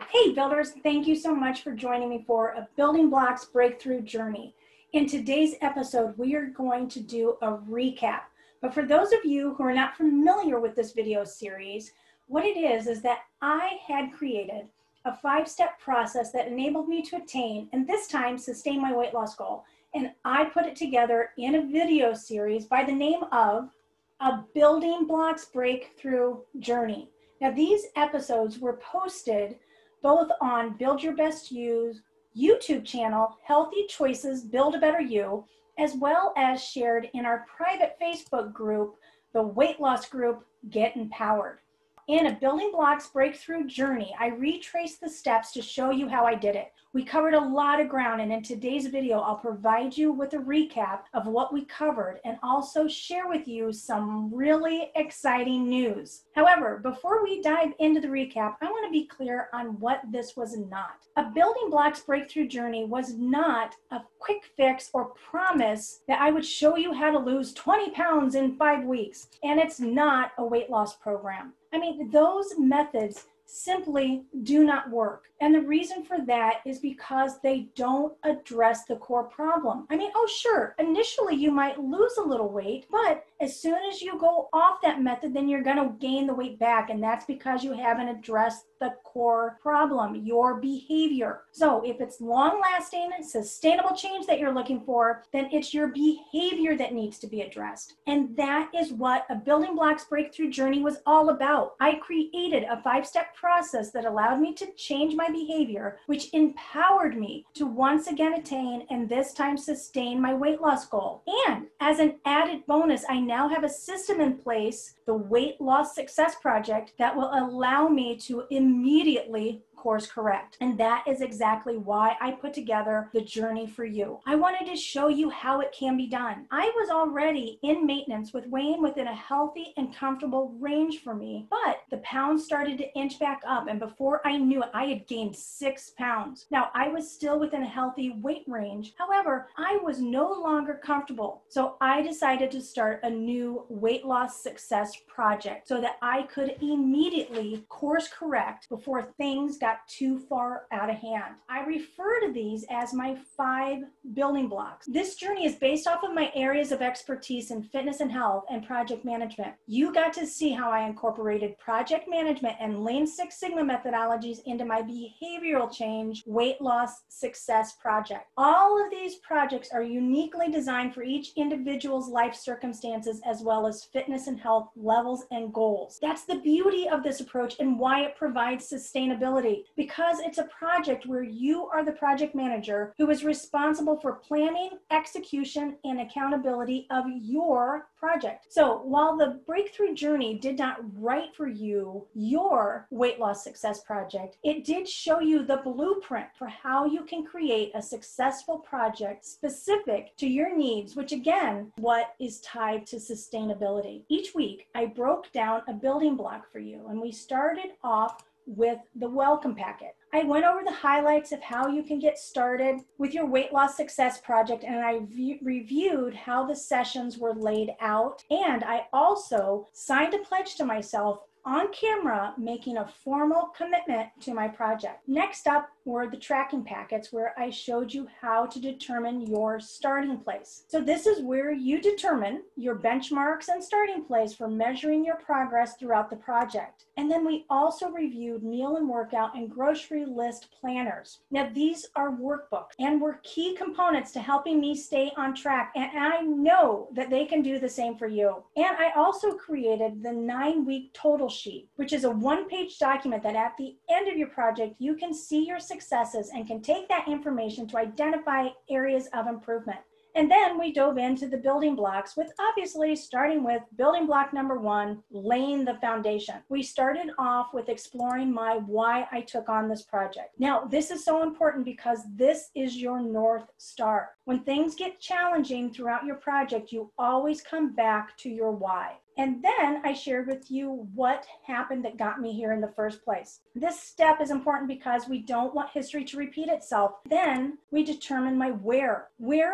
Hey builders, thank you so much for joining me for a Building Blocks Breakthrough Journey. In today's episode, we are going to do a recap. But for those of you who are not familiar with this video series, what it is that I had created a 5-step process that enabled me to attain, and this time sustain, my weight loss goal. And I put it together in a video series by the name of a Building Blocks Breakthrough Journey. Now these episodes were posted both on Build Your Best You's YouTube channel, Healthy Choices, Build a Better You, as well as shared in our private Facebook group, the weight loss group, Get Empowered. In a Building Blocks Breakthrough Journey, I retraced the steps to show you how I did it. We covered a lot of ground, and in today's video, I'll provide you with a recap of what we covered and also share with you some really exciting news. However, before we dive into the recap, I want to be clear on what this was not. A Building Blocks Breakthrough Journey was not a quick fix or promise that I would show you how to lose 20 pounds in 5 weeks, and it's not a weight loss program. I mean, those methods simply do not work. And the reason for that is because they don't address the core problem. I mean, oh sure, initially you might lose a little weight, but as soon as you go off that method, then you're gonna gain the weight back. And that's because you haven't addressed the core problem, your behavior. So if it's long-lasting, sustainable change that you're looking for, then it's your behavior that needs to be addressed. And that is what a Building Blocks Breakthrough Journey was all about. I created a 5-step process that allowed me to change my behavior, which empowered me to once again attain and this time sustain my weight loss goal. And as an added bonus, I now have a system in place, the Weight Loss Success Project, that will allow me to immediately course correct. And that is exactly why I put together the journey for you. I wanted to show you how it can be done. I was already in maintenance with weighing within a healthy and comfortable range for me, but the pounds started to inch back up, and before I knew it, I had gained 6 pounds. Now, I was still within a healthy weight range. However, I was no longer comfortable. So I decided to start a new weight loss success project so that I could immediately course correct before things got too far out of hand. I refer to these as my 5 building blocks. This journey is based off of my areas of expertise in fitness and health and project management. You got to see how I incorporated project management and Lean Six Sigma methodologies into my behavioral change weight loss success project. All of these projects are uniquely designed for each individual's life circumstances as well as fitness and health levels and goals. That's the beauty of this approach and why it provides sustainability. Because it's a project where you are the project manager who is responsible for planning, execution, and accountability of your project. So while the Breakthrough Journey did not write for you your weight loss success project, it did show you the blueprint for how you can create a successful project specific to your needs, which again, what is tied to sustainability. Each week, I broke down a building block for you, and we started off with the welcome packet. I went over the highlights of how you can get started with your weight loss success project, and I reviewed how the sessions were laid out, and I also signed a pledge to myself on camera, making a formal commitment to my project. Next up were the tracking packets where I showed you how to determine your starting place. So this is where you determine your benchmarks and starting place for measuring your progress throughout the project. And then we also reviewed meal and workout and grocery list planners. Now these are workbooks and were key components to helping me stay on track, and I know that they can do the same for you. And I also created the 9-week total sheet, which is a 1-page document that at the end of your project, you can see your successes and can take that information to identify areas of improvement. And then we dove into the building blocks with obviously starting with building block number 1, laying the foundation. We started off with exploring my why I took on this project. Now, this is so important because this is your North Star. When things get challenging throughout your project, you always come back to your why. And then I shared with you what happened that got me here in the first place. This step is important because we don't want history to repeat itself. Then we determine my where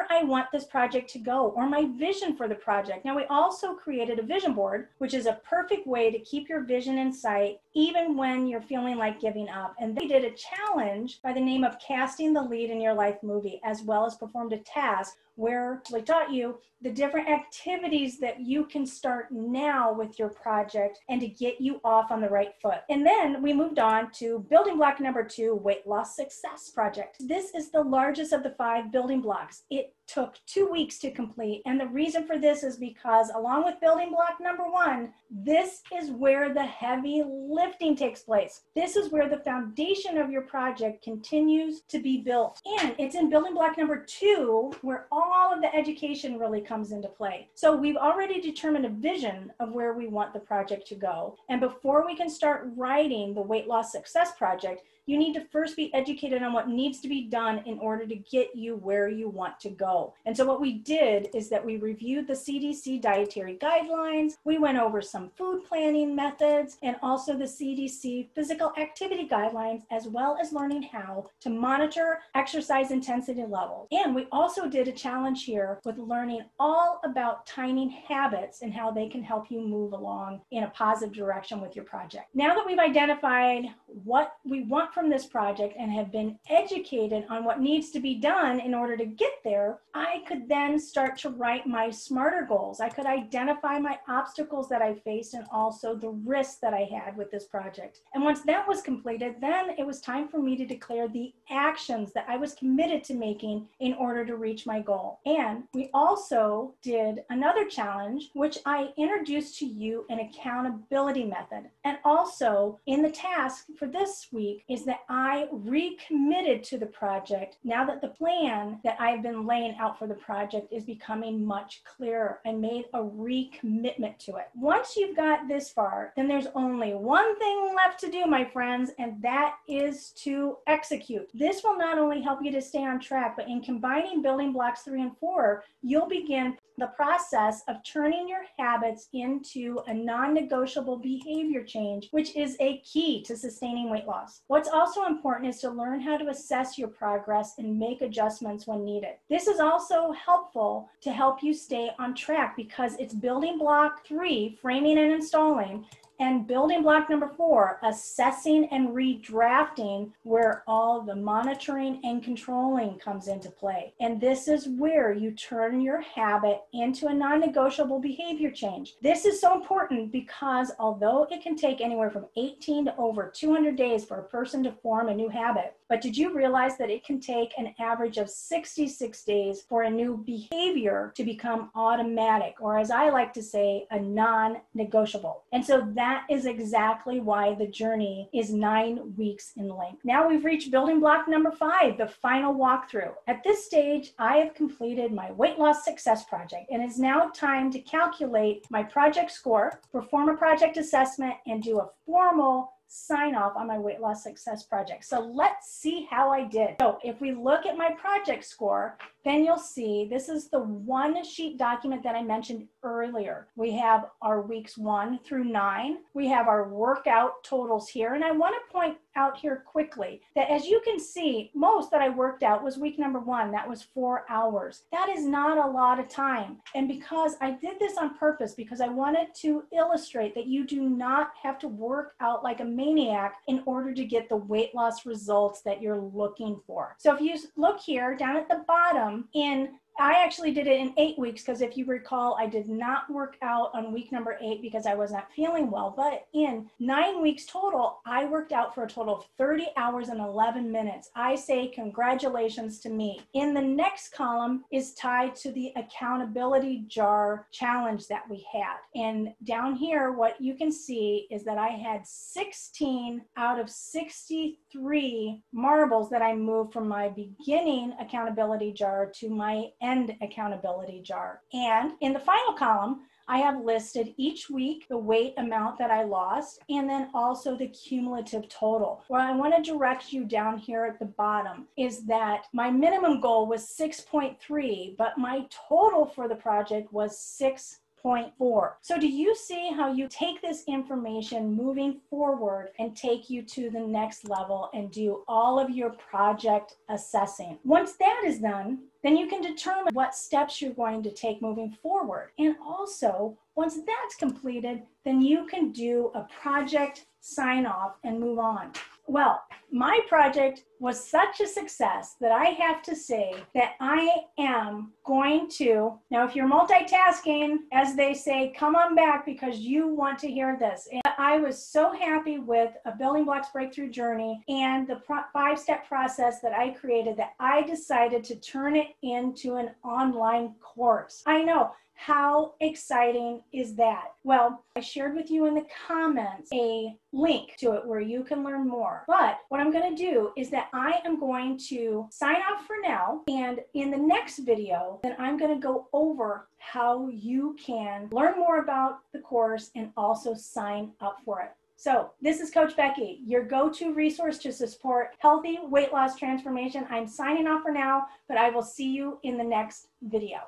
I want this project to go, or my vision for the project. Now, we also created a vision board, which is a perfect way to keep your vision in sight, even when you're feeling like giving up. And they did a challenge by the name of Casting the Lead in Your Life Movie, as well as performed a task where we taught you the different activities that you can start now with your project and to get you off on the right foot. And then we moved on to building block number 2, weight loss success project. This is the largest of the 5 building blocks. It took 2 weeks to complete. And the reason for this is because along with building block number 1, this is where the heavy lifting takes place. This is where the foundation of your project continues to be built. And it's in building block number 2 where all of the education really comes into play. So we've already determined a vision of where we want the project to go. And before we can start writing the weight loss success project, you need to first be educated on what needs to be done in order to get you where you want to go. And so what we did is that we reviewed the CDC dietary guidelines, we went over some food planning methods, and also the CDC physical activity guidelines, as well as learning how to monitor exercise intensity levels. And we also did a challenge here with learning all about tiny habits and how they can help you move along in a positive direction with your project. Now that we've identified what we want from this project and have been educated on what needs to be done in order to get there, I could then start to write my smarter goals. I could identify my obstacles that I faced and also the risks that I had with this project. And once that was completed, then it was time for me to declare the actions that I was committed to making in order to reach my goal. And we also did another challenge, which I introduced to you an accountability method. And also in the task for this week is that I recommitted to the project now that the plan that I've been laying out for the project is becoming much clearer. I made a recommitment to it. Once you've got this far, then there's only one thing left to do, my friends, and that is to execute. This will not only help you to stay on track, but in combining building blocks 3 and 4, you'll begin the process of turning your habits into a non-negotiable behavior change, which is a key to sustaining weight loss. What's also important is to learn how to assess your progress and make adjustments when needed. This is also helpful to help you stay on track because it's building block 3, framing and installing, and building block number 4, assessing and redrafting, where all the monitoring and controlling comes into play. And this is where you turn your habit into a non-negotiable behavior change. This is so important because although it can take anywhere from 18 to over 200 days for a person to form a new habit, but did you realize that it can take an average of 66 days for a new behavior to become automatic, or as I like to say, a non-negotiable? And so that is exactly why the journey is 9 weeks in length. Now we've reached building block number 5, the final walkthrough. At this stage, I have completed my weight loss success project, and it's now time to calculate my project score, perform a project assessment, and do a formal sign off on my weight loss success project. So let's see how I did. So if we look at my project score, then you'll see this is the one sheet document that I mentioned earlier. We have our weeks 1 through 9. We have our workout totals here. And I want to point out here quickly that as you can see, most that I worked out was week number 1. That was 4 hours. That is not a lot of time. And because I did this on purpose, because I wanted to illustrate that you do not have to work out like a maniac in order to get the weight loss results that you're looking for. So if you look here down at the bottom, I actually did it in 8 weeks because if you recall, I did not work out on week number 8 because I was not feeling well. But in 9 weeks total, I worked out for a total of 30 hours and 11 minutes. I say congratulations to me. In the next column is tied to the accountability jar challenge that we had. And down here, what you can see is that I had 16 out of 63 marbles that I moved from my beginning accountability jar to my end accountability jar. And in the final column, I have listed each week the weight amount that I lost and then also the cumulative total. Where I want to direct you down here at the bottom is that my minimum goal was 6.3, but my total for the project was 6.2. 6.4. So do you see how you take this information moving forward and take you to the next level and do all of your project assessing? Once that is done, then you can determine what steps you're going to take moving forward. And also, once that's completed, then you can do a project sign off and move on. Well, my project was such a success that I have to say that I am going to, now if you're multitasking, as they say, come on back because you want to hear this. And I was so happy with a Building Blocks Breakthrough Journey and the 5-step process that I created that I decided to turn it into an online course. I know. How exciting is that? Well, I shared with you in the comments a link to it where you can learn more. But what I'm going to do is that I am going to sign off for now. And in the next video, then I'm going to go over how you can learn more about the course and also sign up for it. So this is Coach Becky, your go-to resource to support healthy weight loss transformation. I'm signing off for now, but I will see you in the next video.